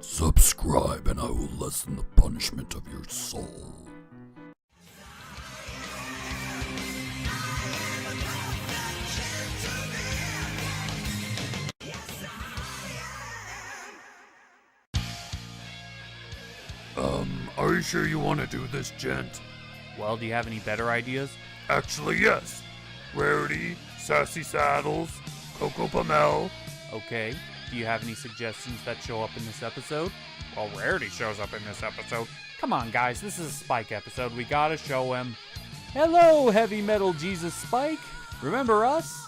Subscribe and I will lessen the punishment of your soul. Are you sure you want to do this, gent? Well, do you have any better ideas? Actually, yes. Rarity, Sassy Saddles, Coco Pamel. Okay. Do you have any suggestions that show up in this episode? Well, Rarity shows up in this episode. Come on, guys. This is a Spike episode. We gotta show him. Hello, Heavy Metal Jesus Spike. Remember us?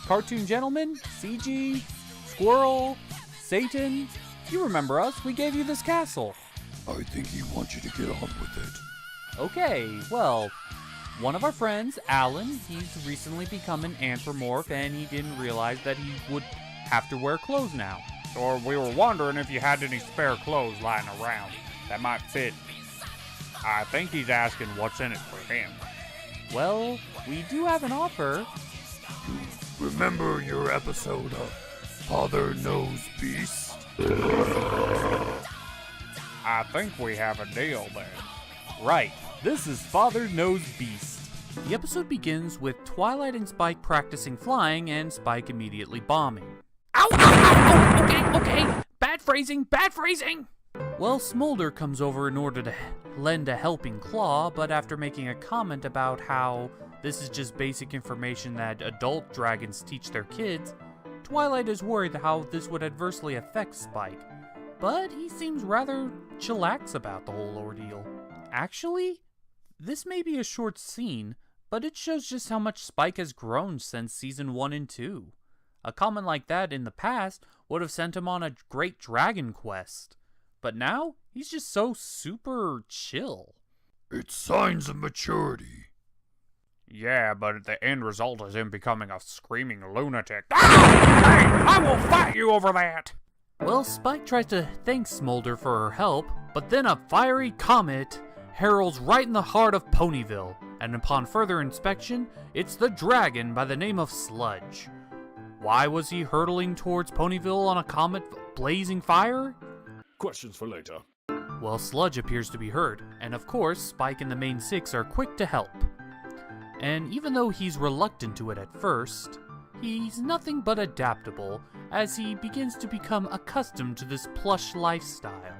Cartoon Gentleman? CG? Squirrel? Satan? You remember us. We gave you this castle. I think he wants you to get on with it. Okay, well, one of our friends, Alan, he's recently become an anthropomorph, and he didn't realize that he would have to wear clothes now. So we were wondering if you had any spare clothes lying around that might fit. I think he's asking what's in it for him. Well, we do have an offer. You remember your episode of Father Knows Beast? I think we have a deal then. Right, this is Father Knows Beast. The episode begins with Twilight and Spike practicing flying and Spike immediately bombing. Ow, ow, ow, ow, okay. Bad phrasing. Well, Smolder comes over in order to lend a helping claw, but after making a comment about how this is just basic information that adult dragons teach their kids, Twilight is worried how this would adversely affect Spike. But he seems rather chillax about the whole ordeal. Actually, this may be a short scene, but it shows just how much Spike has grown since season 1 and 2. A comment like that in the past would have sent him on a great dragon quest. But now, he's just so super chill. It's signs of maturity. Yeah, but the end result is him becoming a screaming lunatic. Hey, I will fight you over that! Well, Spike tries to thank Smolder for her help, but then a fiery comet heralds right in the heart of Ponyville, and upon further inspection, it's the dragon by the name of Sludge. Why was he hurtling towards Ponyville on a comet blazing fire? Questions for later. Well, Sludge appears to be hurt, and of course, Spike and the main six are quick to help. And even though he's reluctant to it at first, he's nothing but adaptable as he begins to become accustomed to this plush lifestyle.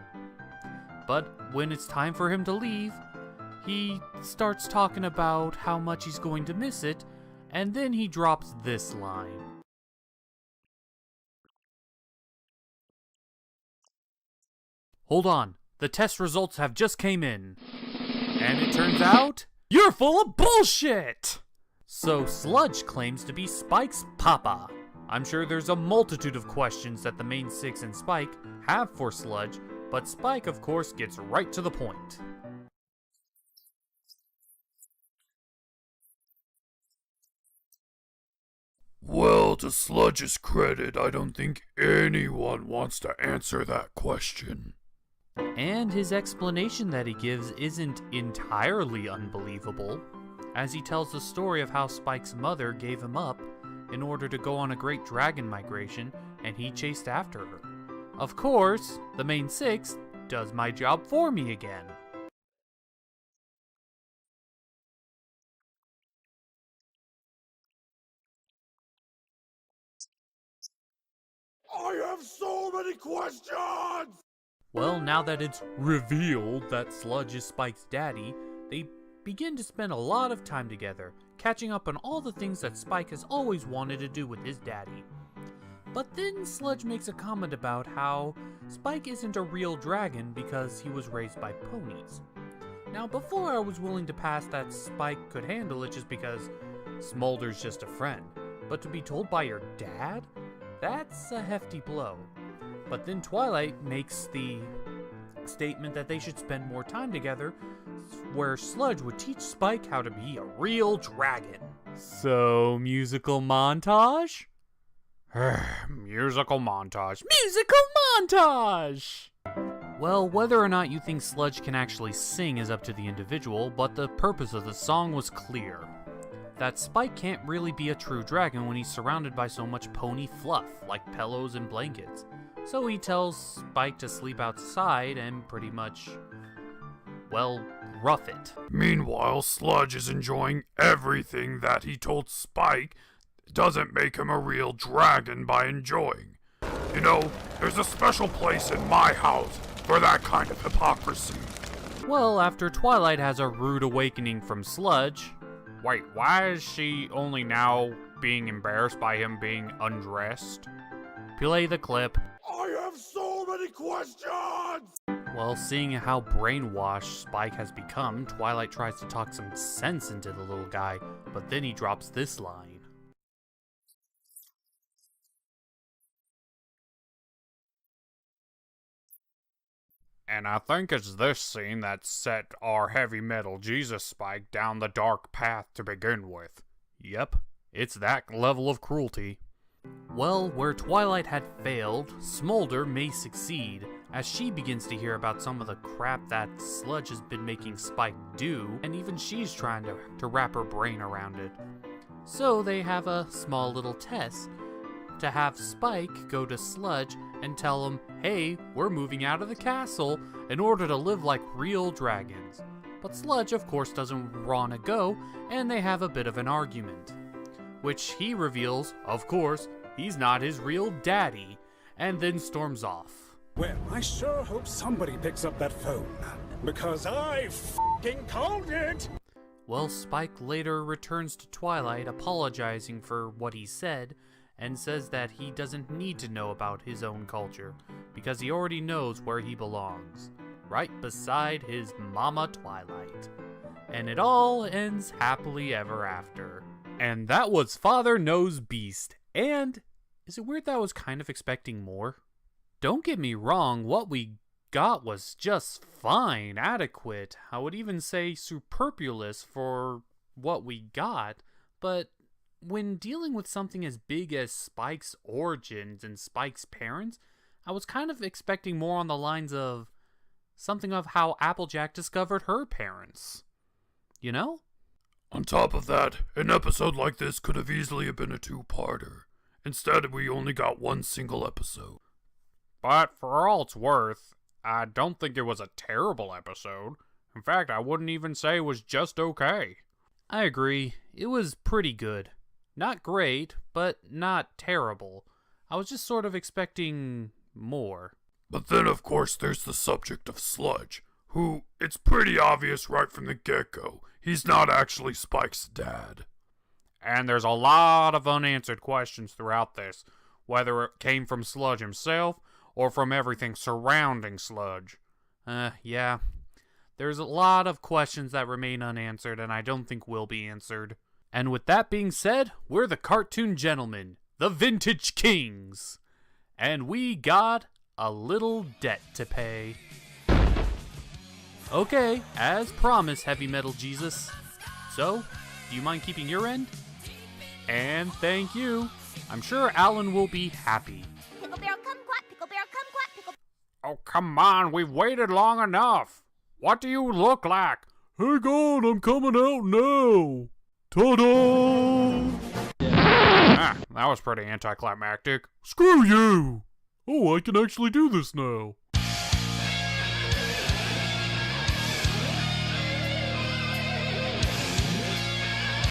But when it's time for him to leave, he starts talking about how much he's going to miss it, and then he drops this line. Hold on, the test results have just came in. And it turns out, you're full of bullshit! So Sludge claims to be Spike's papa. I'm sure there's a multitude of questions that the main six and Spike have for Sludge, but Spike, of course, gets right to the point. Well, to Sludge's credit, I don't think anyone wants to answer that question. And his explanation that he gives isn't entirely unbelievable, as he tells the story of how Spike's mother gave him up in order to go on a great dragon migration, and he chased after her. Of course, the main six does my job for me again. I have so many questions! Well, now that it's revealed that Sludge is Spike's daddy, they begin to spend a lot of time together, catching up on all the things that Spike has always wanted to do with his daddy. But then Sludge makes a comment about how Spike isn't a real dragon because he was raised by ponies. Now, before I was willing to pass that Spike could handle it just because Smolder's just a friend, but to be told by your dad? That's a hefty blow. But then Twilight makes the statement that they should spend more time together, where Sludge would teach Spike how to be a real dragon. So, musical montage? Musical montage. Musical montage! Well, whether or not you think Sludge can actually sing is up to the individual, but the purpose of the song was clear. That Spike can't really be a true dragon when he's surrounded by so much pony fluff, like pillows and blankets. So he tells Spike to sleep outside and pretty much, well, rough it. Meanwhile, Sludge is enjoying everything that he told Spike doesn't make him a real dragon by enjoying. You know, there's a special place in my house for that kind of hypocrisy. Well, after Twilight has a rude awakening from Sludge. Wait, why is she only now being embarrassed by him being undressed? Play the clip. I have so many questions! Well, seeing how brainwashed Spike has become, Twilight tries to talk some sense into the little guy, but then he drops this line. And I think it's this scene that set our heavy metal Jesus Spike down the dark path to begin with. Yep, it's that level of cruelty. Well, where Twilight had failed, Smolder may succeed, as she begins to hear about some of the crap that Sludge has been making Spike do, and even she's trying to wrap her brain around it. So they have a small little test to have Spike go to Sludge and tell him, hey, we're moving out of the castle in order to live like real dragons. But Sludge, of course, doesn't want to go, and they have a bit of an argument. Which he reveals, of course, he's not his real daddy, and then storms off. Well, I sure hope somebody picks up that phone, because I f***ing called it! Well, Spike later returns to Twilight apologizing for what he said, and says that he doesn't need to know about his own culture, because he already knows where he belongs, right beside his mama Twilight. And it all ends happily ever after. And that was Father Knows Beast, and is it weird that I was kind of expecting more? Don't get me wrong, what we got was just fine, adequate, I would even say superfluous for what we got, but when dealing with something as big as Spike's origins and Spike's parents, I was kind of expecting more on the lines of something of how Applejack discovered her parents. You know? On top of that, an episode like this could have easily been a two-parter. Instead, we only got one single episode. But for all it's worth, I don't think it was a terrible episode. In fact, I wouldn't even say it was just okay. I agree. It was pretty good. Not great, but not terrible. I was just sort of expecting more. But then, of course, there's the subject of Sludge, who, it's pretty obvious right from the get-go, he's not actually Spike's dad. And there's a lot of unanswered questions throughout this, whether it came from Sludge himself or from everything surrounding Sludge. Yeah. There's a lot of questions that remain unanswered and I don't think will be answered. And with that being said, we're the Cartoon Gentlemen, the Vintage Kings. And we got a little debt to pay. Okay, as promised, Heavy Metal Jesus. So, do you mind keeping your end? And thank you. I'm sure Alan will be happy. Pickle Barrel, come quack, Pickle Barrel, come quack, Pickle... Oh, come on, we've waited long enough. What do you look like? Hang on, I'm coming out now. Ta-da! Ah, that was pretty anticlimactic. Screw you! Oh, I can actually do this now.